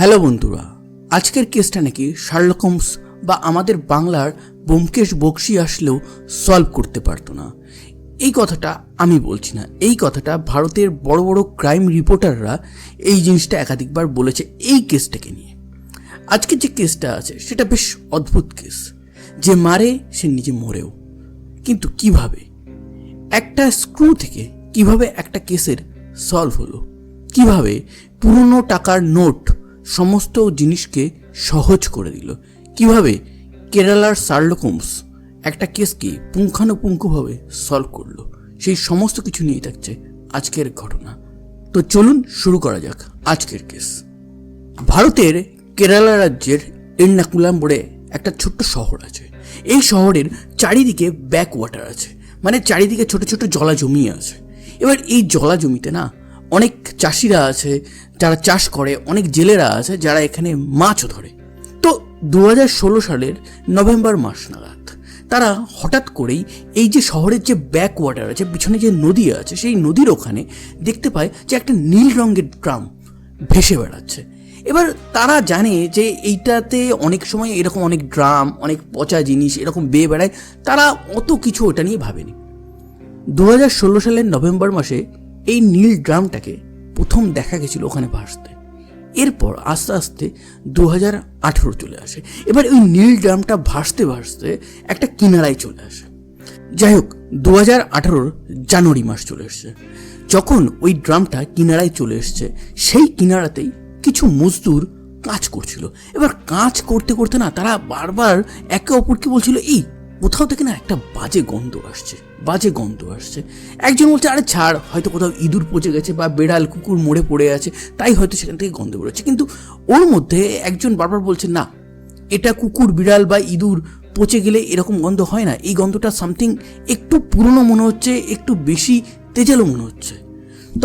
Hello বন্ধুরা, আজকের কেসটা নাকি শার্লক হোমস বা আমাদের বাংলার ব্যোমকেশ বক্সী আসলেও সলভ করতে পারতো না। এই কথাটা আমি বলছি না, এই কথাটা ভারতের বড় বড় ক্রাইম রিপোর্টাররা এই জিনিসটা একাধিকবার বলেছে এই কেসটাকে নিয়ে। আজকের যে কেসটা আছে সেটা বেশ অদ্ভুত কেস। যে মারে সে নিজে মরেও, কিন্তু কিভাবে একটা স্ক্রু থেকে কিভাবে একটা কেসের সলভ হলো, কিভাবে পুরনো টাকার নোট সমস্ত জিনিসকে সহজ করে দিল, কিভাবে কেরালার শার্লক হোমস একটা কেসকে পুঙ্খানুপুঙ্খভাবে সলভ করলো, সেই সমস্ত কিছু নিয়ে থাকছে আজকের ঘটনা। তো চলুন শুরু করা যাক আজকের কেস। ভারতের কেরালা রাজ্যের এর্নাকুলাম বলে একটা ছোট্ট শহর আছে। এই শহরের চারিদিকে ব্যাক ওয়াটার আছে, মানে চারিদিকে ছোট ছোট জলা জমি আছে। এবার এই জলা জমিতে না অনেক চাষিরা আছে যারা চাষ করে, অনেক জেলেরা আছে যারা এখানে মাছও ধরে। তো 2016 সালের নভেম্বর মাস নাগাদ তারা হঠাৎ করেই এই যে শহরের যে ব্যাক ওয়াটার আছে, পিছনে যে নদী আছে, সেই নদীর ওখানে দেখতে পায় যে একটা নীল রঙের ড্রাম ভেসে বেড়াচ্ছে। এবার তারা জানে যে এইটাতে অনেক সময় এরকম অনেক ড্রাম, অনেক পচা জিনিস এরকম বেয়ে বেড়ায়, তারা অত কিছু ওটা নিয়ে ভাবেনি। 2016 সালের নভেম্বর মাসে এই নীল ড্রামটাকে প্রথম দেখা গেছিল ওখানে ভাসতে। এরপর আস্তে আস্তে 2018 চলে আসে। এবার ওই নীল ড্রামটা ভাসতে ভাসতে একটা কিনারায় চলে আসে। যাই হোক, 2018 জানুয়ারি মাস চলে এসছে। যখন ওই ড্রামটা কিনারায় চলে এসছে, সেই কিনারাতেই কিছু মজদুর কাজ করছিল। এবার কাজ করতে করতে না তারা বারবার একে অপরকে বলছিল, এই কোথাও থেকে না একটা বাজে গন্ধ আসছে, বাজে গন্ধ আসছে। একজন বলছে, আরে ছাড়, হয়তো কোথাও ইঁদুর পচে গেছে বা বেড়াল কুকুর মরে পড়ে আছে, তাই হয়তো সেখান থেকে গন্ধ বেরোচ্ছে। কিন্তু ওর মধ্যে একজন বারবার বলছে, না, এটা কুকুর বিড়াল বা ইঁদুর পচে গেলে এরকম গন্ধ হয় না, এই গন্ধটা সামথিং একটু পুরনো মনে হচ্ছে, একটু বেশি তেজালো মনে হচ্ছে।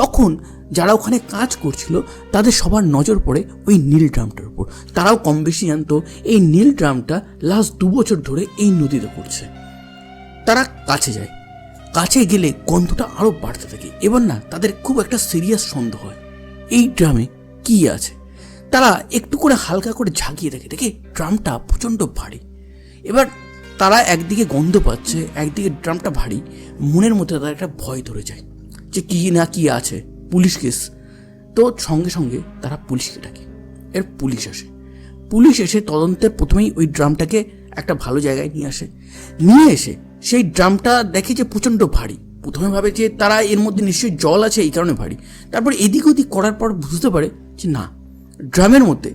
তখন যারা ওখানে কাজ করছিল তাদের সবার নজর পড়ে ওই নীল ড্রামটার উপর। তারাও কম বেশি জানতো এই নীল ড্রামটা লাস্ট 2 বছর ধরে এই নদীতে পড়ছে। তারা কাছে যায়, কাছে গেলে গন্ধটা আরও বাড়তে থাকে। এবার না তাদের খুব একটা সিরিয়াস সন্দেহ হয় এই ড্রামে কি আছে। তারা একটু করে হালকা করে ঝাঁকিয়ে দেখে ড্রামটা প্রচণ্ড ভারী। এবার তারা একদিকে গন্ধ পাচ্ছে, একদিকে ড্রামটা ভারী, মনের মধ্যে তাদের একটা ভয় ধরে যায় যে কি না কি আছে, পুলিশ কেস। তো সঙ্গে সঙ্গে তারা পুলিশকে ডাকে। এর পুলিশ আসে। পুলিশ এসে তদন্তের প্রথমেই ওই ড্রামটাকে একটা ভালো জায়গায় নিয়ে এসে সেই ড্রামটা দেখে যে প্রচণ্ড ভারী। প্রথমে ভাবে যে তারা এর মধ্যে নিশ্চয়ই জল আছে, এই কারণে ভারী। তারপর এদিক ওদিক করার পর বুঝতে পারে যে না, ড্রামের মধ্যে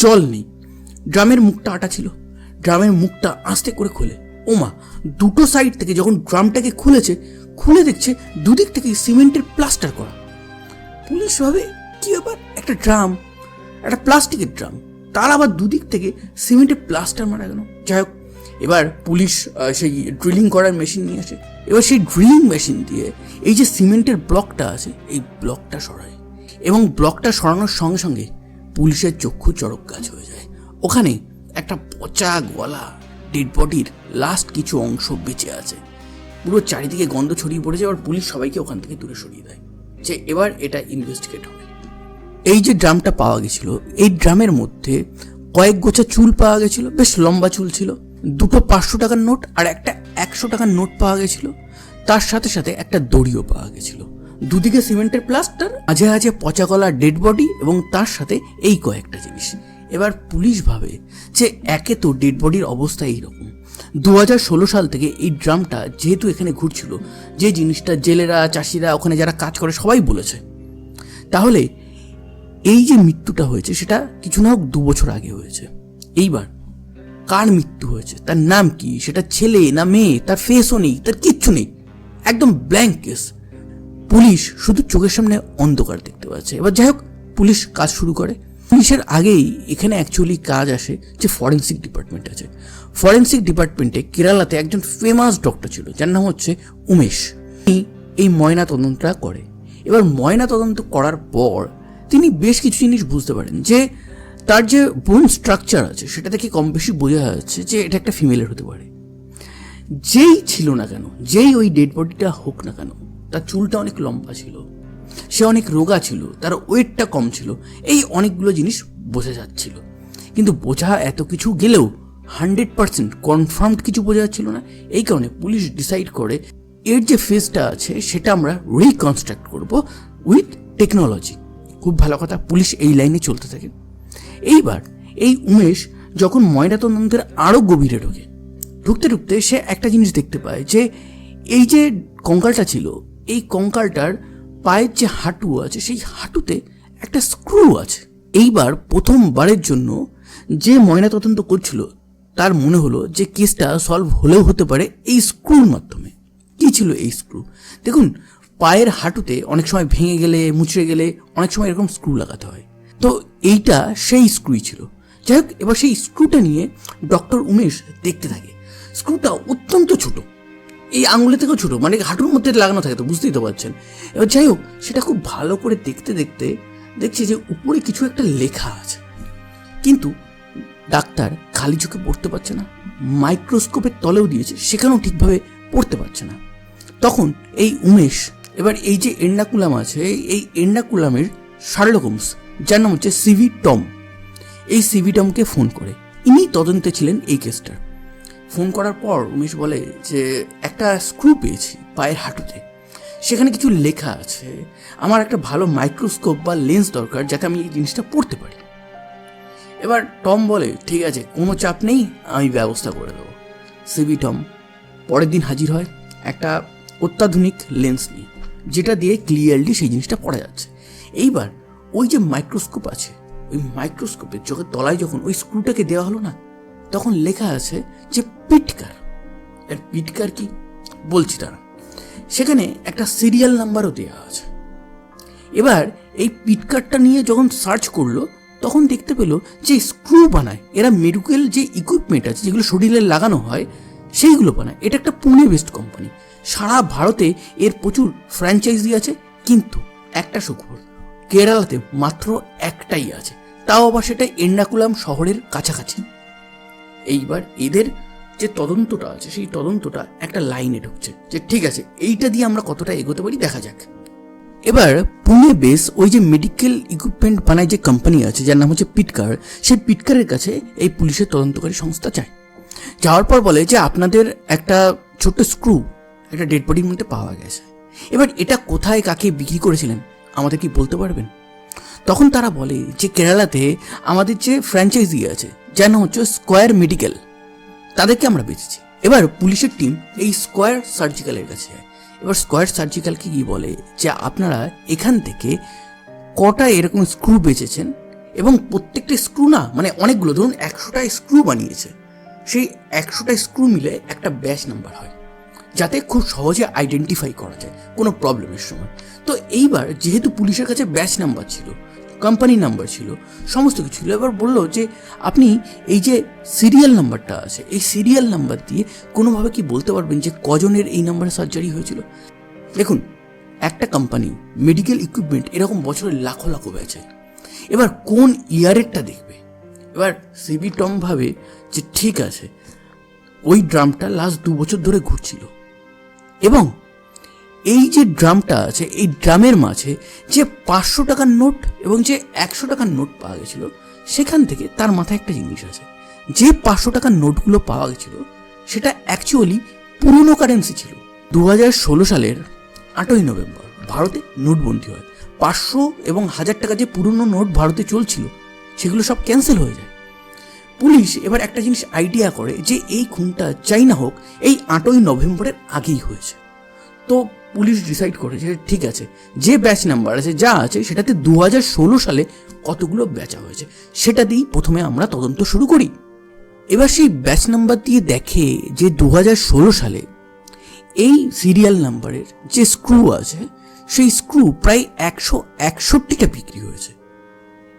জল নেই, ড্রামের মুখটা আটা ছিল। ড্রামের মুখটা আস্তে করে খোলে, ওমা, দুটো সাইড থেকে যখন ড্রামটাকে খুলে দেখছে দুদিক থেকে সিমেন্টের প্লাস্টার করা। পুলিশ ভাবে, কি ব্যাপার, একটা ড্রাম, একটা প্লাস্টিকের ড্রাম, তার আবার দুদিক থেকে সিমেন্টের প্লাস্টার মারা গেল। যাই হোক, এবার পুলিশ সেই ড্রিলিং করার মেশিন নিয়ে আসে। এবার সেই ড্রিলিং মেশিন দিয়ে এই যে সিমেন্টের ব্লকটা আছে, এই ব্লকটা সরায়, এবং ব্লকটা সরানোর সঙ্গে সঙ্গে পুলিশের চক্ষু চড়ক গাছ হয়ে যায়। ওখানে একটা পচা গলা ডেড বডির লাস্ট কিছু অংশ বেঁচে আছে। পুরো চারিদিকে গন্ধ ছড়িয়ে পড়েছে। এবার পুলিশ সবাইকে ওখান থেকে দূরে সরিয়ে দেয় যে এবার এটা ইনভেস্টিগেট হবে। এই যে ড্রামটা পাওয়া গেছিল, এই ড্রামের মধ্যে কয়েক গোছা চুল পাওয়া গেছিল, বেশ লম্বা চুল ছিল। 2টো 500 টাকার নোট আর একটা 100 টাকার নোট পাওয়া গেছিল। তার সাথে সাথে একটা দড়িও পাওয়া গেছিল। দুদিকে সিমেন্টের প্লাস্টার, মাঝে মাঝে পচা গলা ডেড বডি, এবং তার সাথে এই কয়েকটা জিনিস। এবার পুলিশ ভাবে যে একে তো ডেড বডির অবস্থা এইরকম, 2016 সাল থেকে এই ড্রামটা যেহেতু এখানে ঘুরছিল, যে জিনিসটা জেলেরা, চাষিরা, ওখানে যারা কাজ করে সবাই বলেছে, তাহলে এই যে মৃত্যুটা হয়েছে সেটা কিছু না হোক 2 বছর আগে হয়েছে। এইবার কার মৃত্যু হয়েছে, তার নাম কি, সেটা ছেলে না মেয়ে, তার ফেসও নেই, তার কিচ্ছু নেই, একদম ব্ল্যাঙ্ক কেস। পুলিশ শুধু চোখের সামনে অন্ধকার দেখতে পাচ্ছে। এবার যাই হোক, পুলিশ কাজ শুরু করে। পুলিশের আগেই এখানে অ্যাকচুয়ালি কাজ আসে যে ফরেন্সিক ডিপার্টমেন্ট আছে। ফরেন্সিক ডিপার্টমেন্টে কেরালাতে একজন ফেমাস ডক্টর ছিল, যার নাম হচ্ছে উমেশ। এই ময়না তদন্তটা করে। এবার ময়না তদন্ত করার পর তিনি বেশ কিছু জিনিস বুঝতে পারেন যে তার যে বোন স্ট্রাকচার আছে সেটা থেকে কম বেশি বোঝা যাচ্ছে যে এটা একটা ফিমেলের হতে পারে। যেই ছিল না কেন, যেই ওই ডেড বডিটা হোক না কেন, তার চুলটা অনেক লম্বা ছিল, সে অনেক রোগা ছিল, তার ওয়েটটা কম ছিল, এই অনেকগুলো জিনিস বোঝা যাচ্ছিল, কিন্তু বোঝা এত কিছু গেলেও 100% কনফার্মড কিছু বোঝা যাচ্ছিল না। এই কারণে পুলিশ ডিসাইড করে এর যে ফেসটা আছে সেটা আমরা রিকনস্ট্রাক্ট করব উইথ টেকনোলজি। খুব ভালো কথা, পুলিশ এই লাইনে চলতে থাকে। এইবার এই উমেশ যখন ময়নাতদন্তের আরও গভীরে ঢুকতে ঢুকতে সে একটা জিনিস দেখতে পায় যে এই যে কঙ্কালটা ছিল, এই কঙ্কালটার পায়ের যে হাঁটু আছে সেই হাঁটুতে একটা স্ক্রু আছে। এইবার প্রথমবারের জন্য যে ময়নাতদন্ত করছিল তার মনে হলো যে কেসটা সলভ হলেও হতে পারে এই স্ক্রুর মাধ্যমে। কি ছিল এই স্ক্রু? দেখুন, পায়ের হাঁটুতে অনেক সময় ভেঙে গেলে, মুচড়ে গেলে অনেক সময় এরকম স্ক্রু লাগাতে হয়, তো এইটা সেই স্ক্রুই ছিল। যাই হোক, এবার সেই স্ক্রুটা নিয়ে ডক্টর উমেশ দেখতে থাকে। স্ক্রুটা অত্যন্ত ছোট, এই আঙুলের থেকেও ছোট, মানে হাঁটুর মধ্যে লাগানো থাকে, তো বুঝতেই তো পারছেন। এবার যাই হোক, সেটা খুব ভালো করে দেখতে দেখতে দেখছে যে উপরে কিছু একটা লেখা আছে, কিন্তু ডাক্তার খালি চোখে পড়তে পারছে না, মাইক্রোস্কোপের তলেও দিয়েছে, সেখানেও ঠিকভাবে পড়তে পারছে না। তখন এই উমেশ এবার এই যে এন্ডাকুলাম আছে, এই এন্ডাকুলামের শার্লক হোমস, যার নাম হচ্ছে সিভি টম, এই সিভি টমকে ফোন করে। ইনি তদন্তে ছিলেন এই কেসটার। ফোন করার পর উমেশ বলে যে একটা স্ক্রু পেয়েছি পায়ের হাঁটুতে, সেখানে কিছু লেখা আছে, আমার একটা ভালো মাইক্রোস্কোপ বা লেন্স দরকার যাতে আমি এই জিনিসটা পড়তে পারি। এবার টম বলে ঠিক আছে, কোনো চাপ নেই, আমি ব্যবস্থা করে দেবো। সিভি টম পরের দিন হাজির হয় একটা অত্যাধুনিক লেন্স নিয়ে, যেটা দিয়ে ক্লিয়ারলি সেই জিনিসটা পড়া যাচ্ছে। এইবার ওই যে মাইক্রোস্কোপ আছে, ওই মাইক্রোস্কোপের চোখের তলায় যখন ওই স্ক্রুটাকে দেওয়া হলো না, তখন লেখা আছে যে পিটকার। এর পিটকার কি বলছি তারা, সেখানে একটা সিরিয়াল নাম্বারও দেওয়া আছে। এবার এই পিটকারটা নিয়ে যখন সার্চ করলো, তখন দেখতে পেলো যে স্ক্রু বানায় এরা, মেডিকেল যে ইকুইপমেন্ট আছে যেগুলো শরীরে লাগানো হয় সেইগুলো বানায়। এটা একটা পুনে বেসড কোম্পানি, সারা ভারতে এর প্রচুর ফ্র্যাঞ্চাইজি আছে, কিন্তু একটা সুখবর, কেরালাতে মাত্র একটাই আছে, তাও আবার সেটা এন্ডাকুলাম শহরের কাছাকাছি। এইবার এদের যে তদন্তটা আছে সেই তদন্তটা একটা লাইনে ঢুকছে যে ঠিক আছে, এইটা দিয়ে আমরা কতটা এগোতে পারি দেখা যাক। এবার পুনে বেস ওই যে মেডিকেল ইকুইপমেন্ট বানায় যে কোম্পানি আছে যার নাম হচ্ছে পিটকার, সেই পিটকারের কাছে এই পুলিশের তদন্তকারী সংস্থা যায়। যাওয়ার পর বলে যে আপনাদের একটা ছোট্ট স্ক্রু একটা ডেড বডির মধ্যে পাওয়া গেছে, এবার এটা কোথায় কাকে বিক্রি করেছিলেন আমাদের কি বলতে পারবেন? তখন তারা বলে যে কেরালাতে আমাদের যে ফ্র্যাঞ্চাইজি আছে যার নাম হচ্ছে স্কোয়ার মেডিকেল, তাদেরকে আমরা বেচেছি। এবার পুলিশের টিম এই স্কোয়ার সার্জিক্যালের কাছে যায়। এবার স্কোয়ার সার্জিক্যালকে কি বলে যে আপনারা এখান থেকে কটা এরকম স্ক্রু বেচেছেন, এবং প্রত্যেকটা স্ক্রু না, মানে অনেকগুলো, ধরুন 100টা স্ক্রু বানিয়েছে, সেই 100টা স্ক্রু মিলে একটা ব্যাচ নাম্বার হয় যাতে খুব সহজে আইডেন্টিফাই করা যায় কোনো প্রবলেমের সময়। তো এইবার যেহেতু পুলিশের কাছে ব্যাচ নাম্বার ছিল, কোম্পানি নাম্বার ছিল, সমস্ত কিছু ছিল, এবার বললো যে আপনি এই যে সিরিয়াল নাম্বারটা আছে, এই সিরিয়াল নাম্বার দিয়ে কোনোভাবে কি বলতে পারবেন যে কজনের এই নাম্বারে সার্জারি হয়েছিল? দেখুন, একটা কোম্পানি মেডিকেল ইকুইপমেন্ট এরকম বছরে লাখো লাখো বেচায়, এবার কোন ইয়ারেরটা দেখবে? এবার সিবি টম ভাবে যে ঠিক আছে, ওই ড্রামটা লাস্ট 2 বছর ধরে ঘুরছিল, এবং এই যে ড্রামটা আছে এই ড্রামের মাঝে যে 500 টাকার নোট এবং যে 100 টাকার নোট পাওয়া গেছিল, সেখান থেকে তার মাথায় একটা জিনিস আছে, যে 500 টাকার নোটগুলো পাওয়া গেছিল সেটা অ্যাকচুয়ালি পুরনো কারেন্সি ছিল। 2016 সালের 8ই নভেম্বর ভারতে নোটবন্দি হয়। 500 এবং 1000 টাকা যে পুরনো নোট ভারতে চলছিল সেগুলো সব ক্যান্সেল হয়ে যায়। পুলিশ এবার একটা জিনিস আইডিয়া করে যে এই খুনটা চাই না হোক এই 8ই নভেম্বরের আগেই হয়েছে। তো পুলিশ ডিসাইড করে যে ঠিক আছে, যে ব্যাচ নাম্বার আছে যা আছে সেটাতে 2016 সালে কতগুলো বেচা হয়েছে সেটা দিয়েই প্রথমে আমরা তদন্ত শুরু করি। এবার সেই ব্যাচ নাম্বার দিয়ে দেখে যে 2016 সালে এই সিরিয়াল নাম্বারের যে স্ক্রু আছে সেই স্ক্রু প্রায় 161টা বিক্রি হয়েছে।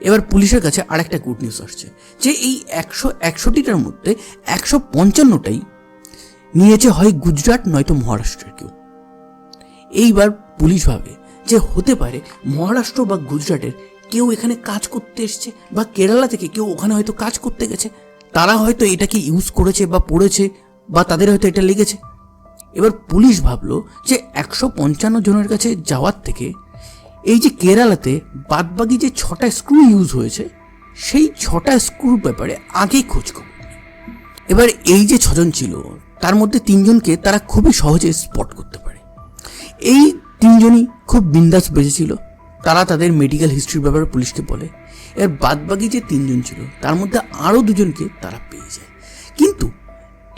এবার পুলিশের কাছে আরেকটা গুড নিউজ আসছে যে এই 161টার মধ্যে 155টাই নিয়েছে হয় গুজরাট নয়তো মহারাষ্ট্রের কেউ। এইবার পুলিশ ভাবে যে হতে পারে মহারাষ্ট্র বা গুজরাটের কেউ এখানে কাজ করতে এসছে, বা কেরালা থেকে কেউ ওখানে হয়তো কাজ করতে গেছে, তারা হয়তো এটাকে ইউজ করেছে বা পড়েছে, বা তাদের হয়তো এটা লেগেছে। এবার পুলিশ ভাবলো যে 155 জনের কাছে যাওয়ার থেকে এই যে কেরালাতে বাদবাকি যে 6টা স্ক্রু ইউজ হয়েছে সেই 6টা স্ক্রুর ব্যাপারে আগেই খোঁজ খবর নেয়। এবার এই যে 6জন ছিল তার মধ্যে 3জনকে তারা খুবই সহজে স্পট করতে পারে। এই 3জনই খুব বিন্দাস বেঁচেছিল। তারা তাদের মেডিকেল হিস্ট্রির ব্যাপারে পুলিশকে বলে। এর বাদবাকি যে 3জন ছিল তার মধ্যে আরও 2জনকে তারা পেয়ে যায়, কিন্তু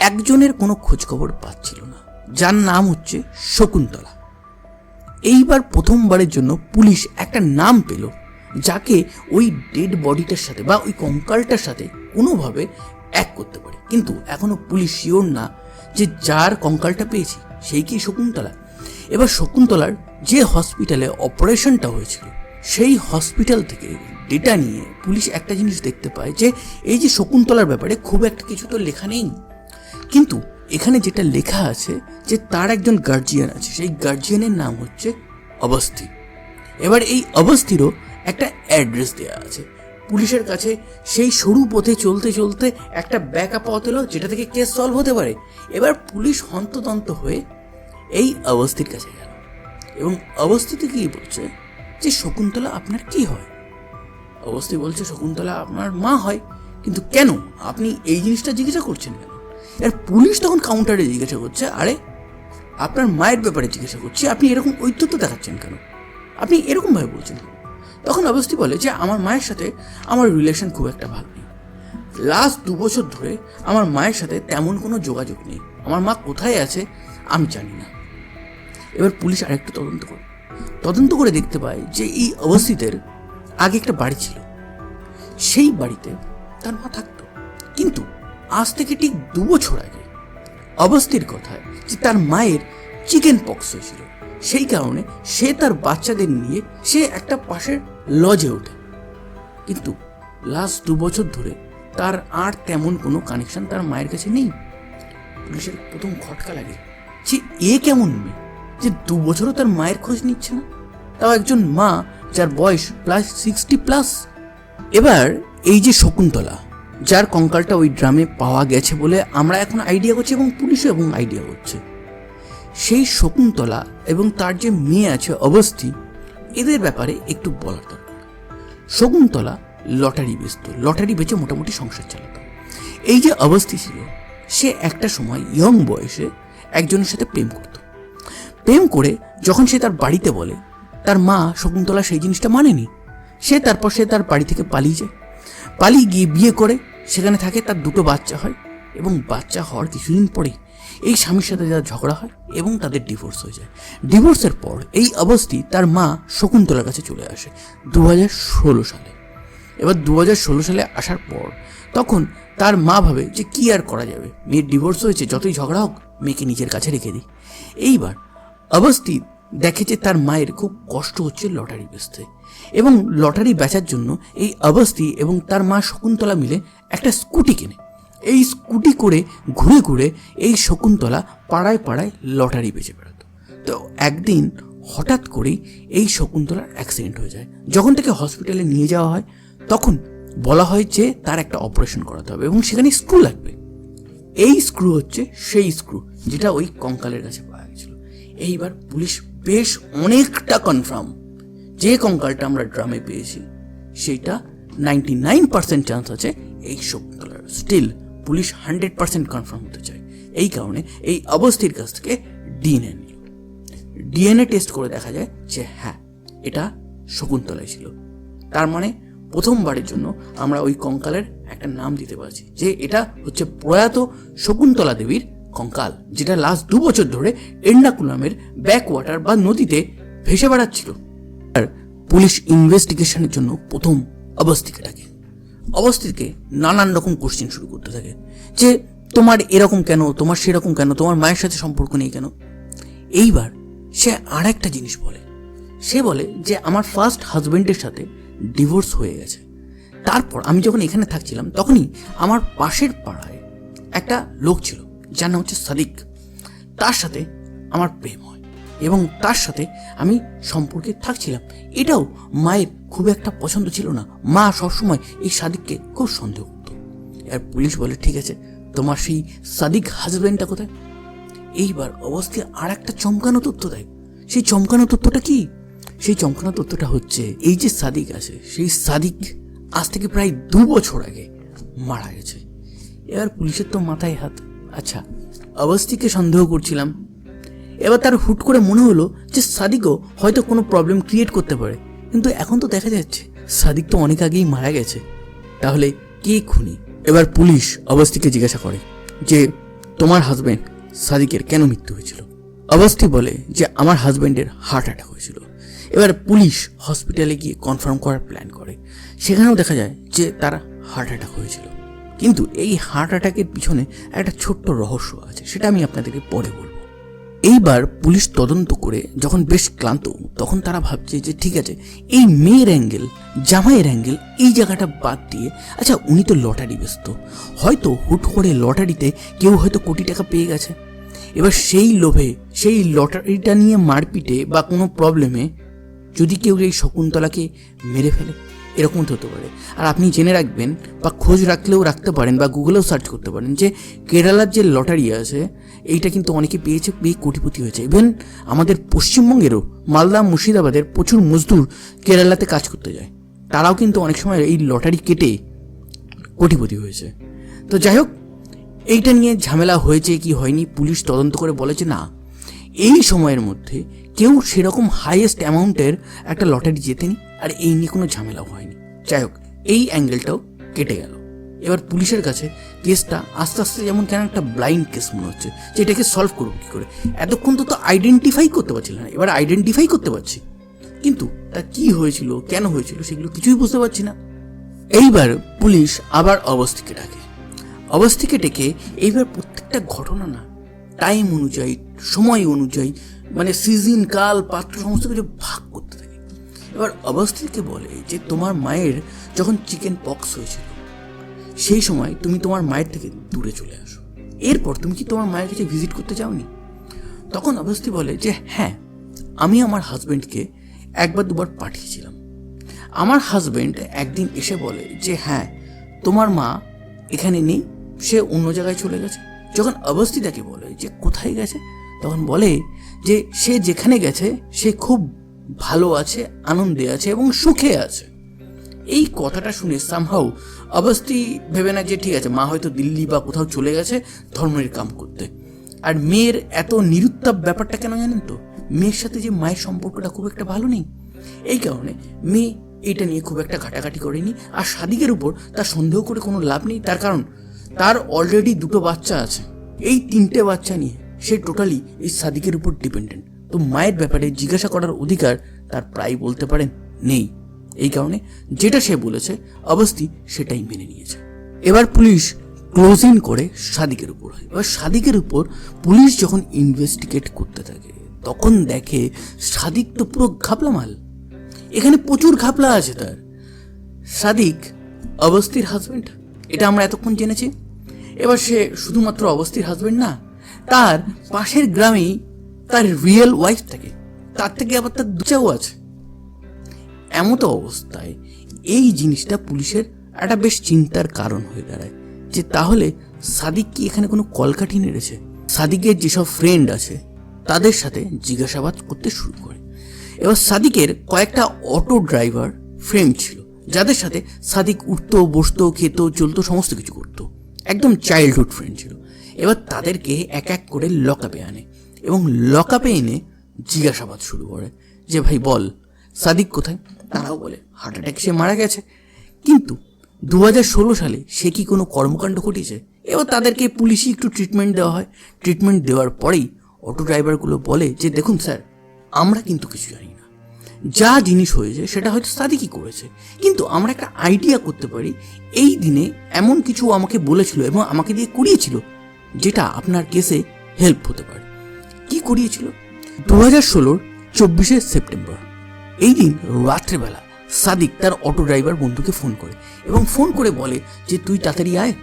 একজনের কোনো খোঁজ খবর পাচ্ছিল না, যার নাম হচ্ছে শকুন্তলা। এইবার প্রথমবারের জন্য পুলিশ একটা নাম পেল যাকে ওই ডেড বডিটার সাথে বা ওই কঙ্কালটার সাথে কোনোভাবে এক করতে পারে। কিন্তু এখনো পুলিশ শিওর না যে যার কঙ্কালটা পেয়েছি সেই কি শকুন্তলা। এবার শকুন্তলার যে হসপিটালে অপারেশনটা হয়েছিল সেই হসপিটাল থেকে ডেটা নিয়ে পুলিশ একটা জিনিস দেখতে পায় যে এই যে শকুন্তলার ব্যাপারে খুব একটা কিছু তো লেখা নেই, কিন্তু এখানে যেটা লেখা আছে যে তার একজন গার্জিয়ান আছে, সেই গার্জিয়ানের নাম হচ্ছে অবস্থি। এবার এই অবস্থিরও একটা অ্যাড্রেস দেওয়া আছে পুলিশের কাছে। সেই সরু পথে চলতে চলতে একটা ব্যাকআপ পথ এলো যেটা থেকে কেস সলভ হতে পারে। এবার পুলিশ হন্তদন্ত হয়ে এই অবস্থির কাছে গেল এবং অবস্থিতে কি বলছে যে শকুন্তলা আপনার কি হয়? অবস্থি বলছে শকুন্তলা আপনার মা হয়। কিন্তু কেন আপনি এই জিনিসটা জিজ্ঞাসা করছেন কেন? এর পুলিশ তখন কাউন্টারে জিজ্ঞাসা করছে, আরে আপনার মায়ের ব্যাপারে জিজ্ঞাসা করছি, আপনি এরকম ঐত্যত্য দেখাচ্ছেন কেন, আপনি এরকমভাবে বলছেন কেন? তখন অবস্থি বলে যে আমার মায়ের সাথে আমার রিলেশন খুব একটা ভালো নেই। লাস্ট 2 বছর ধরে আমার মায়ের সাথে তেমন কোনো যোগাযোগ নেই। আমার মা কোথায় আছে আমি জানি না। এবার পুলিশ আরেকটু তদন্ত করে দেখতে পায় যে এই অবস্থিতের আগে একটা বাড়ি ছিল, সেই বাড়িতে তার মা থাকতো। কিন্তু আজ থেকে ঠিক 2 বছর আগে অবস্থির কথায় যে তার মায়ের চিকেন পক্স হয়েছিল, সেই কারণে সে তার বাচ্চাদের নিয়ে সে একটা পাশের লজে ওঠে। কিন্তু লাস্ট 2 বছর ধরে তার আর তেমন কোনো কানেকশন তার মায়ের কাছে নেই। পুলিশের প্রথম খটকা লাগে যে এ কেমন মেয়ে যে 2 বছরও তার মায়ের খোঁজ নিচ্ছে না, তাও একজন মা যার বয়স প্লাস 60+। এবার এই যে শকুন্তলা যার কঙ্কালটা ওই ড্রামে পাওয়া গেছে বলে আমরা এখন আইডিয়া করছি এবং পুলিশও এবং আইডিয়া করছে, সেই শকুন্তলা এবং তার যে মেয়ে আছে অবস্থি, এদের ব্যাপারে একটু বলার দরকার। শকুন্তলা লটারি বেচত, লটারি বেচে মোটামুটি সংসার চালাতো। এই যে অবস্থি ছিল সে একটা সময় ইয়ং বয়সে একজনের সাথে প্রেম করে যখন সে তার বাড়িতে বলে, তার মা শকুন্তলা সেই জিনিসটা মানেনি। সে তার বাড়ি থেকে পালিয়ে গিয়ে বিয়ে করে সেখানে থাকে, তার 2টো বাচ্চা হয় এবং বাচ্চা হওয়ার কিছুদিন পরে এই স্বামীর সাথে যারা ঝগড়া হয় এবং তাদের ডিভোর্স হয়ে যায়। ডিভোর্সের পর এই অবস্থি তার মা শকুন্তলার কাছে চলে আসে 2016 সালে। এবার 2016 সালে আসার পর তখন তার মা ভাবে যে কি আর করা যাবে, মেয়ের ডিভোর্স হয়েছে, যতই ঝগড়া হোক মেয়েকে নিজের কাছে রেখে দিই। এইবার অবস্থি দেখে যে তার মায়ের খুব কষ্ট হচ্ছে লটারি বেচতে, এবং লটারি বেচার জন্য এই অবস্থি এবং তার মা শকুন্তলা মিলে একটা স্কুটি কেনে। এই স্কুটি করে ঘুরে ঘুরে এই শকুন্তলা পাড়ায় পাড়ায় লটারি বেচে বেড়াতো। তো একদিন হঠাৎ করেই এই শকুন্তলার অ্যাক্সিডেন্ট হয়ে যায়। যখন তাকে হসপিটালে নিয়ে যাওয়া হয় তখন বলা হয় যে তার একটা অপারেশন করাতে হবে এবং সেখানে স্ক্রু লাগবে। এই স্ক্রু হচ্ছে সেই স্ক্রু যেটা ওই কঙ্কালের কাছে পাওয়া গেছিল। এইবার পুলিশ বেশ অনেকটা কনফার্ম যে কঙ্কালটা আমরা ড্রামে পেয়েছি সেইটা 99% চান্স আছে এই শকুন্তলার। স্টিল পুলিশ 100% কনফার্ম হতে চায়। এই কারণে এই অবস্থির কাছ থেকে ডিএনএ নিল। ডিএনএ টেস্ট করে দেখা যায় যে হ্যাঁ, এটা শকুন্তলাই ছিল। তার মানে প্রথমবারের জন্য আমরা ওই কঙ্কালের একটা নাম দিতে পারছি যে এটা হচ্ছে প্রয়াত শকুন্তলা দেবীর কঙ্কাল, যেটা লাস্ট 2 বছর ধরে এর্নাকুলামের ব্যাকওয়াটার বা নদীতে ভেসে বেড়াচ্ছিল। আর পুলিশ ইনভেস্টিগেশনের জন্য প্রথম অবস্থিকে ডাকে। অবস্থিকে নানান রকম কোশ্চেন শুরু করতে থাকে যে তোমার এরকম কেন, তোমার সেরকম কেন, তোমার মায়ের সাথে সম্পর্ক নেই কেন। এইবার সে আর একটা জিনিস বলে, সে বলে যে আমার ফার্স্ট হাজবেন্ডের সাথে ডিভোর্স হয়ে গেছে। তারপর আমি যখন এখানে থাকছিলাম তখনই আমার পাশের পাড়ায় একটা লোক ছিল যার নাম হচ্ছে সাদিক। তার সাথে আমার প্রেম হয় এবং তার সাথে আমি সম্পর্কে থাকছিলাম। এটাও মায়ের খুব একটা পছন্দ ছিল না। মা সবসময় এই সাদিককে খুব সন্দেহ করত। আর পুলিশ বলে ঠিক আছে, তোমার সেই সাদিক হাজবেন্ডটা কোথায়? এইবার অবস্থি আর একটা চমকানো তথ্য দেয়। সেই চমকানো তথ্যটা কি? সেই চমকানো তথ্যটা হচ্ছে এই যে সাদিক আছে, সেই সাদিক আজ থেকে প্রায় 2 বছর আগে মারা গেছে। এবার পুলিশের তো মাথায় হাত। আচ্ছা, অবস্থিকে সন্দেহ করছিলাম, এবার তার হুট করে মনে হলো যে সাদিকও হয়তো কোনো প্রবলেম ক্রিয়েট করতে পারে, কিন্তু এখন তো দেখা যাচ্ছে সাদিক তো অনেক আগেই মারা গেছে। তাহলে কে খুনি? এবার পুলিশ অবস্থিকে জিজ্ঞাসা করে যে তোমার হাজবেন্ড সাদিকের কেন মৃত্যু হয়েছিল? অবস্থি বলে যে আমার হাজবেন্ডের হার্ট অ্যাটাক হয়েছিল। এবার পুলিশ হসপিটালে গিয়ে কনফার্ম করার প্ল্যান করে, সেখানেও দেখা যায় যে তার হার্ট অ্যাটাক হয়েছিল। কিন্তু এই হার্ট অ্যাটাকের পিছনে একটা ছোট্ট রহস্য আছে, সেটা আমি আপনাদেরকে পরে বলবো। এইবার পুলিশ তদন্ত করে যখন বেশ ক্লান্ত, তখন তারা ভাবছে যে ঠিক আছে, এই মেয়ের অ্যাঙ্গেল, জামাইয়ের অ্যাঙ্গেল, এই জায়গাটা বাদ দিয়ে, আচ্ছা উনি তো লটারি ব্যস্ত, হয়তো হুট করে লটারিতে কেউ হয়তো কোটি টাকা পেয়ে গেছে। এবার সেই লোভে, সেই লটারিটা নিয়ে মারপিটে বা কোনো প্রবলেমে যদি কেউ এই শকুন্তলাকে মেরে ফেলে, এরকম হতে পারে। আর আপনি জেনে রাখবেন বা খোঁজ রাখলেও রাখতে পারেন বা গুগলেও সার্চ করতে পারেন যে কেরালার যে লটারি আছে এইটা কিন্তু অনেকে পেয়েছে, পেয়ে কোটিপতি হয়েছে। ইভেন আমাদের পশ্চিমবঙ্গেরও মালদা মুর্শিদাবাদের প্রচুর মজদুর কেরালাতে কাজ করতে যায়, তারাও কিন্তু অনেক সময় এই লটারি কেটে কোটিপতি হয়েছে। তো যাই হোক, এইটা নিয়ে ঝামেলা হয়েছে কি হয়নি পুলিশ তদন্ত করে বলেছে না, এই সময়ের মধ্যে কেউ সেরকম হাইয়েস্ট অ্যামাউন্টের একটা লটারি জেতেনি, আর এই নিয়ে কোনো ঝামেলাও হয়নি। যাই হোক, এই অ্যাঙ্গেলটাও কেটে গেল। এবার পুলিশের কাছে কেসটা আস্তে আস্তে যেমন কেন একটা ব্লাইন্ড কেস মনে হচ্ছে, যে এটাকে সলভ করবো কী করে। এতক্ষণ তো আইডেন্টিফাই করতে পারছিল না, এবার আইডেন্টিফাই করতে পারছি, কিন্তু তা কি হয়েছিল, কেন হয়েছিল, সেগুলো কিছুই বুঝতে পারছি না। এইবার পুলিশ আবার অবস্থিকে ডাকে। অবস্থিকে ডেকে এইবার প্রত্যেকটা ঘটনা না টাইম অনুযায়ী, সময় অনুযায়ী, মানে সিজন, কাল, পাত্র সমস্ত কিছু ভাগ করতে থাকে। এবার অবস্থিকে বলে যে তোমার মায়ের যখন চিকেন পক্স হয়েছিল সেই সময় তুমি তোমার মায়ের থেকে দূরে চলে আসো, এরপর তুমি কি তোমার মায়ের কাছে ভিজিট করতে চাওনি? তখন অবস্থি বলে যে হ্যাঁ, আমি আমার হাজব্যান্ডকে একবার দুবার পাঠিয়েছিলাম। আমার হাজব্যান্ড একদিন এসে বলে যে হ্যাঁ, তোমার মা এখানে নেই, সে অন্য জায়গায় চলে গেছে। যখন অবস্থি তাকে বলে যে কোথায় গেছে, তখন বলে যে সে যেখানে গেছে সে খুব ভালো আছে, আনন্দে আছে এবং সুখে আছে। এই কথাটা শুনে সামহাউ অবস্থি ভেবে না যে ঠিক আছে, মা হয়তো দিল্লি বা কোথাও চলে গেছে ধর্মের কাম করতে। আর মেয়ের এত নিরুত্তাপ ব্যাপারটা কেন জানেন তো? মেয়ের সাথে যে মায়ের সম্পর্কটা খুব একটা ভালো নেই, এই কারণে মেয়ে এটা নিয়ে খুব একটা ঘাটাঘাটি করেনি। আর সাদিকের উপর তার সন্দেহ করে কোনো লাভ নেই, তার কারণ তার অলরেডি 2টো বাচ্চা আছে। এই 3টে বাচ্চা নিয়ে সে টোটালি এই সাদিকের উপর ডিপেন্ডেন্ট। তো মায়ের ব্যাপারে জিজ্ঞাসা করার অধিকার তার প্রায় বলতে পারেন নেই। এই কারণে যেটা সে বলেছে অবস্থি সেটাই মেনে নিয়েছে। এবার পুলিশ ক্লোজিং করে সাদিকের উপর হয়। এবার সাদিকের উপর পুলিশ যখন ইনভেস্টিগেট করতে থাকে তখন দেখে সাদিক তো পুরো ঘাপলা মাল, এখানে প্রচুর ঘাপলা আছে তার। সাদিক অবস্থির হাজব্যান্ড, এটা আমরা এতক্ষণ জেনেছি। এবার সে শুধুমাত্র অবস্থির হাজব্যান্ড না, তার পাশের গ্রামেই তার রিয়েল ওয়াইফ থাকে, তার থেকে আবার তার দুচাও আছে। এমতো অবস্থায় এই জিনিসটা পুলিশের একটা বেশ চিন্তার কারণ হয়ে দাঁড়ায় যে তাহলে সাদিক কি এখানে কোনো কলকাঠি নেড়েছে। সাদিকের যেসব ফ্রেন্ড আছে তাদের সাথে জিজ্ঞাসাবাদ করতে শুরু করে। এবার সাদিকের কয়েকটা অটো ড্রাইভার ফ্রেন্ড ছিল যাদের সাথে সাদিক উঠতো, বসতো, খেত, চলতো, সমস্ত কিছু করতো, একদম চাইল্ডহুড ফ্রেন্ড ছিল। এবার তাদেরকে এক এক করে লকআপে আনে এবং লকআপে এনে জিজ্ঞাসাবাদ শুরু করে যে ভাই বল সাদিক কোথায়। তারাও বলে হার্ট অ্যাটাক, সে মারা গেছে। কিন্তু 2016 সালে সে কি কোনো কর্মকাণ্ড ঘটিয়েছে? এবার তাদেরকে পুলিশই একটু ট্রিটমেন্ট দেওয়া হয়। ট্রিটমেন্ট দেওয়ার পরেই অটো ড্রাইভারগুলো বলে যে দেখুন স্যার, আমরা কিন্তু কিছু জানি না, যা জিনিস হয়েছে সেটা হয়তো সাদিকই করেছে, কিন্তু আমরা একটা আইডিয়া করতে পারি এই দিনে এমন কিছু আমাকে বলেছিল এবং আমাকে দিয়ে করিয়েছিল যেটা আপনার কেসে হেল্প হতে পারে। কি করিয়েছিল? 2016 24শে সেপ্টেম্বর এই দিন রাত্রেবেলা সাদিক তার অটো ড্রাইভার বন্ধুকে ফোন করে এবং ফোন করে বলে যে তুই তাড়াতাড়ি আয়,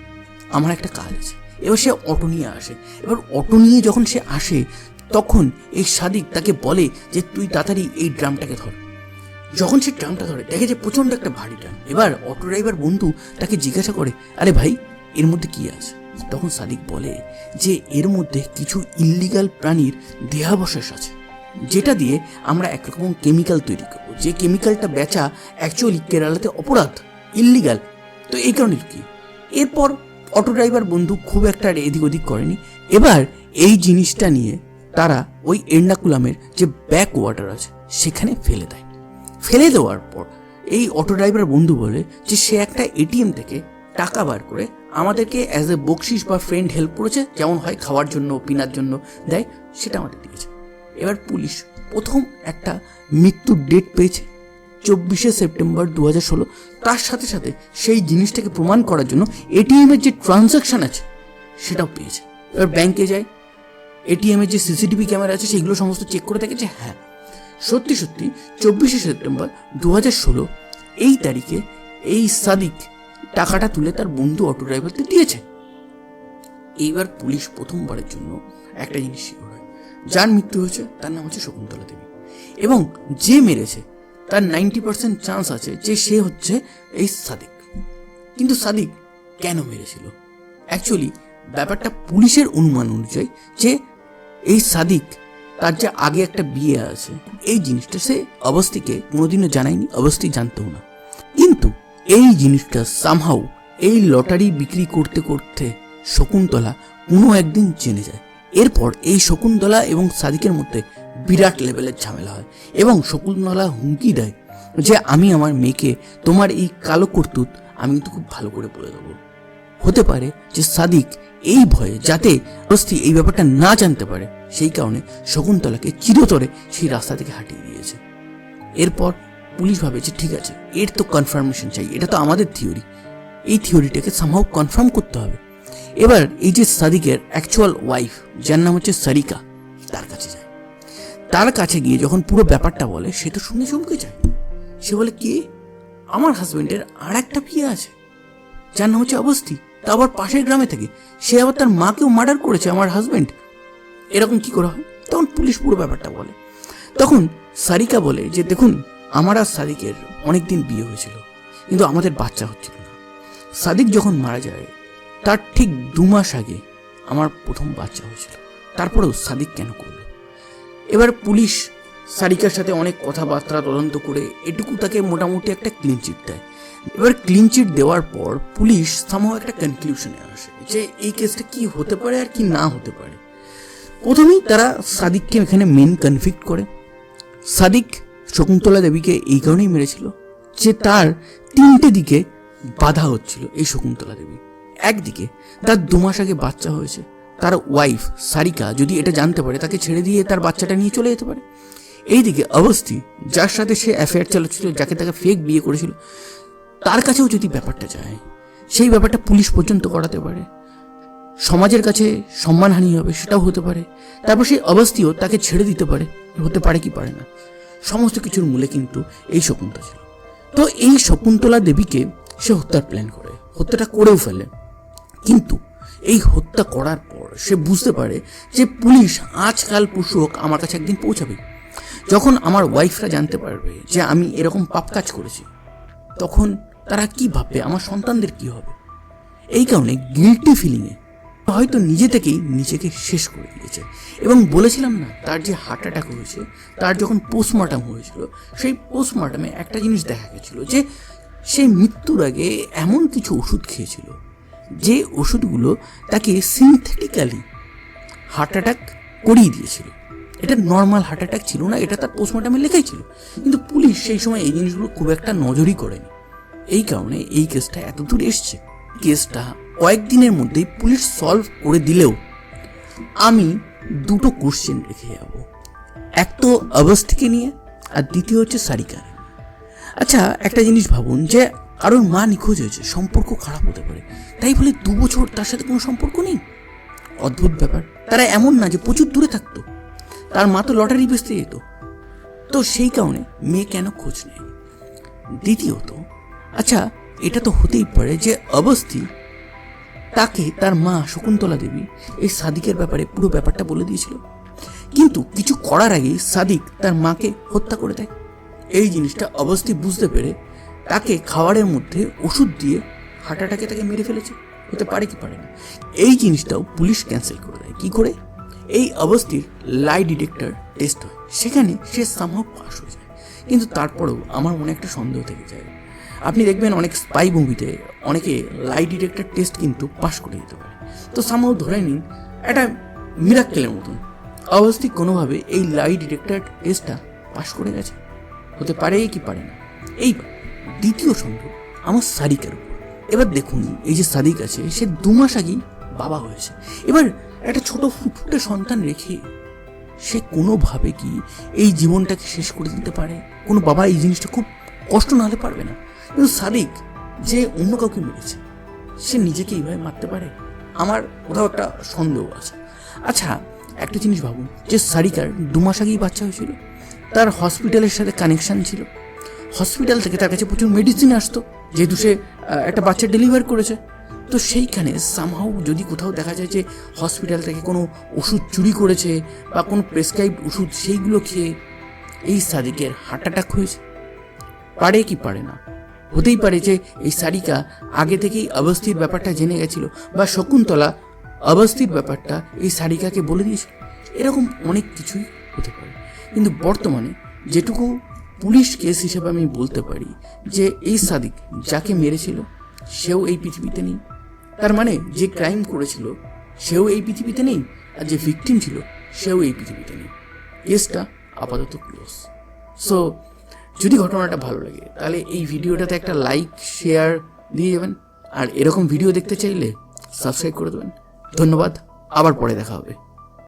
আমার একটা কাজ আছে। এবার সে অটো নিয়ে আসে। এবার অটো নিয়ে যখন সে আসে তখন এই সাদিক তাকে বলে যে তুই তাড়াতাড়ি এই ড্রামটাকে ধর। যখন সে ড্রামটা ধরে দেখে যে প্রচণ্ড একটা ভারী ড্রাম। এবার অটো ড্রাইভার বন্ধু তাকে জিজ্ঞাসা করে আরে ভাই এর মধ্যে কি আছে? তখন সাদিক বলে যে এর মধ্যে কিছু ইল্লিগাল প্রাণীর দেহাবশেষ আছে, যেটা দিয়ে আমরা একরকম কেমিক্যাল তৈরি করবো, যে কেমিক্যালটা বেচা অ্যাকচুয়ালি কেরালাতে অপরাধ। ইল্লিগাল। তো এই কারণে কি এরপর অটো ড্রাইভার বন্ধু খুব একটা এদিক ওদিক করেনি। এবার এই জিনিসটা নিয়ে তারা ওই এর্নাকুলামের যে ব্যাক ওয়াটার আছে সেখানে ফেলে দেয়। ফেলে দেওয়ার পর এই অটো ড্রাইভার বন্ধু বলে যে সে একটা এটিএম থেকে টাকা বার করে আমাদেরকে অ্যাজ এ বকশিস বা ফ্রেন্ড হেল্প করেছে, যেমন হয় খাওয়ার জন্য পিনার জন্য দেয়, সেটা আমাদের দিয়েছে। এবার পুলিশ প্রথম একটা মৃত্যুর ডেট পেয়েছে 24শে সেপ্টেম্বর 2016। তার সাথে সাথে সেই জিনিসটাকে প্রমাণ করার জন্য এটিএমের যে ট্রানজাকশন আছে সেটাও পেয়েছে। এবার ব্যাংকে যায়, এটিএমের যে সিসিটিভি ক্যামেরা আছে সেগুলো সমস্ত চেক করে দেখে যে হ্যাঁ সত্যি সত্যি 24শে সেপ্টেম্বর 2016 এই তারিখে এই সাদিক টাকাটা তুলে তার বন্ধু অটো ড্রাইভারকে দিয়েছে। এইবার পুলিশ প্রথমবারের জন্য একটা জিনিস শিওর হয়, যার মৃত্যু হয়েছে তার নাম হচ্ছে শকুন্তলা দেবী, এবং যে মেরেছে তার 90% চান্স আছে যে সে হচ্ছে এই সাদিক। কিন্তু সাদিক কেন মেরেছিল? অ্যাকচুয়ালি ব্যাপারটা পুলিশের অনুমান অনুযায়ী যে এই সাদিক তার যে আগে একটা বিয়ে আছে এই জিনিসটা সে অবস্থিকে কোনোদিনও জানায়নি, অবস্থি জানতেও না। কিন্তু এই জিনিসটা সামহাউ এই লটারি বিক্রি করতে করতে শকুন্তলা কোনো একদিন জেনে যায়। এরপর এই শকুন্তলা এবং সাদিকের মধ্যে বিরাট লেভেলের ঝামেলা হয় এবং শকুন্তলা হুমকি দেয় যে আমি আমার মেয়েকে তোমার এই কালো করতুত আমি কিন্তু খুব ভালো করে বলে দেবো। হতে পারে যে সাদিক এই ভয়ে যাতে অবস্থি এই ব্যাপারটা না জানতে পারে সেই কারণে শকুন্তলাকে চিরতরে সেই রাস্তা থেকে হাঁটিয়ে দিয়েছে। এরপর পুলিশ ভাবে যে ঠিক আছে, এর তো কনফার্মেশন চাই, এটা তো আমাদের থিওরি, এই থিওরিটাকে সামহাউ কনফার্ম করতে হবে। এবার এই যে সাদিকের অ্যাকচুয়াল ওয়াইফ যার নাম হচ্ছে সারিকা, তার কাছে যায়। তার কাছে গিয়ে যখন পুরো ব্যাপারটা বলে সে তো শুনে চমকে যায়। সে বলে কি, আমার হাজবেন্ডের আর একটা বিয়ে আছে যার নাম হচ্ছে অবস্থি, তা আবার পাশের গ্রামে থেকে, সে আবার তার মাকেও মার্ডার করেছে আমার হাজবেন্ড, এরকম কি করে হয়? তখন পুলিশ পুরো ব্যাপারটা বলে। তখন সারিকা বলে যে দেখুন, আমার আর সাদিকের অনেকদিন বিয়ে হয়েছিল কিন্তু আমাদের বাচ্চা হচ্ছিল না। সাদিক যখন মারা যায় তার ঠিক 2 মাস আগে আমার প্রথম বাচ্চা হয়েছিল, তারপরেও সাদিক কেন করলো? এবার পুলিশ সারিকার সাথে অনেক কথাবার্তা তদন্ত করে এটুকু তাকে মোটামুটি একটা ক্লিন চিট দেয়। এবার ক্লিন চিট দেওয়ার পর পুলিশ সামহাউ একটা কনক্লুশনে আসে যে এই কেসটা কি হতে পারে আর কি না হতে পারে। প্রথমেই তারা সাদিককে এখানে মেন কনভিক্ট করে। সাদিক শকুন্তলা দেবীকে এই কারণেই মেরেছিল যে তার 3টে দিকে বাধা হচ্ছিল। এই শকুন্তলা দেবী একদিকে তার 2 মাস আগে বাচ্চা হয়েছে, তার ওয়াইফ সারিকা যদি এটা জানতে পারে তাকে ছেড়ে দিয়ে তার বাচ্চাটা নিয়ে চলে যেতে পারে। এইদিকে অবস্থি যার সাথে সে অ্যাফেয়ার চালাচ্ছিল, যাকে তাকে ফেক বিয়ে করেছিল, তার কাছেও যদি ব্যাপারটা যায় সেই ব্যাপারটা পুলিশ পর্যন্ত করাতে পারে, সমাজের কাছে সম্মানহানি হবে সেটাও হতে পারে। তারপর সেই অবস্থিও তাকে ছেড়ে দিতে পারে, হতে পারে কি পারে না। সমস্ত কিছুর মূলে কিন্তু এই শকুন্তলা ছিল। তো এই শকুন্তলা দেবীকে সে হত্যার প্ল্যান করে, হত্যাটা করেও ফেলে। কিন্তু এই হত্যা করার পর সে বুঝতে পারে যে পুলিশ আজকাল পরশু হোক আমার কাছে একদিন পৌঁছাবে। যখন আমার ওয়াইফরা জানতে পারবে যে আমি এরকম পাপ কাজ করেছি তখন তারা কি ভাববে, আমার সন্তানদের কি হবে। এই কারণে গিল্টি ফিলিংয়ে হয়তো নিজে থেকেই নিজেকে শেষ করে দিয়েছে। এবং বলেছিলাম না, তার যে হার্ট অ্যাটাক হয়েছে, তার যখন পোস্টমর্টম হয়েছিল সেই পোস্টমর্টমে একটা জিনিস দেখা গেছিল যে সেই মৃত্যুর আগে এমন কিছু ওষুধ খেয়েছিল যে ওষুধগুলো তাকে সিনথেটিক্যালি হার্ট অ্যাটাক করিয়ে দিয়েছিল। এটা নর্মাল হার্ট অ্যাটাক ছিল না, এটা তার পোস্টমর্টমে লেখাই ছিল। কিন্তু পুলিশ সেই সময় এই জিনিসগুলো খুব একটা নজরই করেনি। এই কারণে এই কেসটা এত দূর এসছে। কেসটা কয়েকদিনের মধ্যেই পুলিশ সলভ করে দিলেও আমি 2টো কোশ্চেন রেখে যাব। এক তো অবস্থিকে নিয়ে, আর দ্বিতীয় হচ্ছে সারিকার। আচ্ছা একটা জিনিস ভাবুন, যে কারোর মা নিখোঁজ হয়েছে, সম্পর্ক খারাপ হতে পারে, তাই বলে 2 বছর তার সাথে কোনো সম্পর্ক নেই? অদ্ভুত ব্যাপার। তারা এমন না যে প্রচুর দূরে থাকতো, তার মা তো লটারি বেচতে যেত, তো সেই কারণে মেয়ে কেন খোঁজ নেয়? দ্বিতীয়ত, আচ্ছা এটা তো হতেই পারে যে অবস্থি তাকে তার মা শকুন্তলা দেবী এই সাদিকের ব্যাপারে পুরো ব্যাপারটা বলে দিয়েছিল, কিন্তু কিছু করার আগেই সাদিক তার মাকে হত্যা করে দেয়। এই জিনিসটা অবস্থি বুঝতে পেরে তাকে খাবারের মধ্যে ওষুধ দিয়ে হার্ট অ্যাটাকে তাকে মেরে ফেলেছে। হতে পারে কি পারে না? এই জিনিসটাও পুলিশ ক্যান্সেল করে দেয়। কি করে? এই অবস্থির লাই ডিটেক্টর টেস্ট হয়, সেখানে সে সামহাউ পাস হয়ে যায়। কিন্তু তারপরেও আমার মনে একটা সন্দেহ থেকে যায়। আপনি দেখবেন অনেক স্পাই মুভিতে অনেকে লাই ডিটেক্টর টেস্ট কিন্তু পাশ করে দিতে পারে। তো সামহাও ধরে নিন একটা মিরাক্কেলের মতন অবস্থিত কোনোভাবে এই লাই ডিটেক্টর টেস্টটা পাশ করে গেছে, হতে পারে কি পারে না। এইবার দ্বিতীয় সন্দেহ আমার সাদিকের উপর। এবার দেখুন, এই যে সাদিক আছে, সে 2 মাস আগেই বাবা হয়েছে। এবার একটা ছোট ফুটফুটে সন্তান রেখে সে কোনোভাবে কি এই জীবনটাকে শেষ করে দিতে পারে? কোনো বাবা এই জিনিসটা খুব কষ্ট না হলে পারবে না, কিন্তু সাদিক যে অন্য কাউকে মেরেছে, সে নিজেকে এইভাবে মারতে পারে? আমার কোথাও একটা সন্দেহ আছে। আচ্ছা, একটা জিনিস ভাবুন, যে সারিকার 2 মাস আগেই বাচ্চা হয়েছিল, তার হসপিটালের সাথে কানেকশান ছিল, হসপিটাল থেকে তার কাছে প্রচুর মেডিসিন আসতো, যেহেতু সে একটা বাচ্চা ডেলিভার করেছে। তো সেইখানে সামহাউ যদি কোথাও দেখা যায় যে হসপিটাল থেকে কোনো ওষুধ চুরি করেছে বা কোনো প্রেসক্রাইবড ওষুধ সেইগুলো খেয়ে এই সাদিকের হার্ট অ্যাটাক হয়েছে, পারে কি পারে না? হতেই পারে যে এই সারিকা আগে থেকেই অবস্থির ব্যাপারটা জেনে গেছিল, বা শকুন্তলা অবস্থির ব্যাপারটা এই সারিকাকে বলে দিয়েছিল। এরকম অনেক কিছুই হতে পারে। কিন্তু বর্তমানে যেটুকু পুলিশ কেস হিসেবে আমি বলতে পারি যে এই সাদিক যাকে মেরেছিল সেও এই পৃথিবীতে নেই। তার মানে যে ক্রাইম করেছিল সেও এই পৃথিবীতে নেই, আর যে ভিকটিম ছিল সেও এই পৃথিবীতে নেই। কেসটা আপাতত ক্লোজ। সো যদি ঘটনাটা ভালো লাগে তাহলে এই ভিডিওটাতে একটা লাইক শেয়ার দিয়ে যাবেন, আর এরকম ভিডিও দেখতে চাইলে সাবস্ক্রাইব করে দেবেন। ধন্যবাদ, আবার পরে দেখা হবে।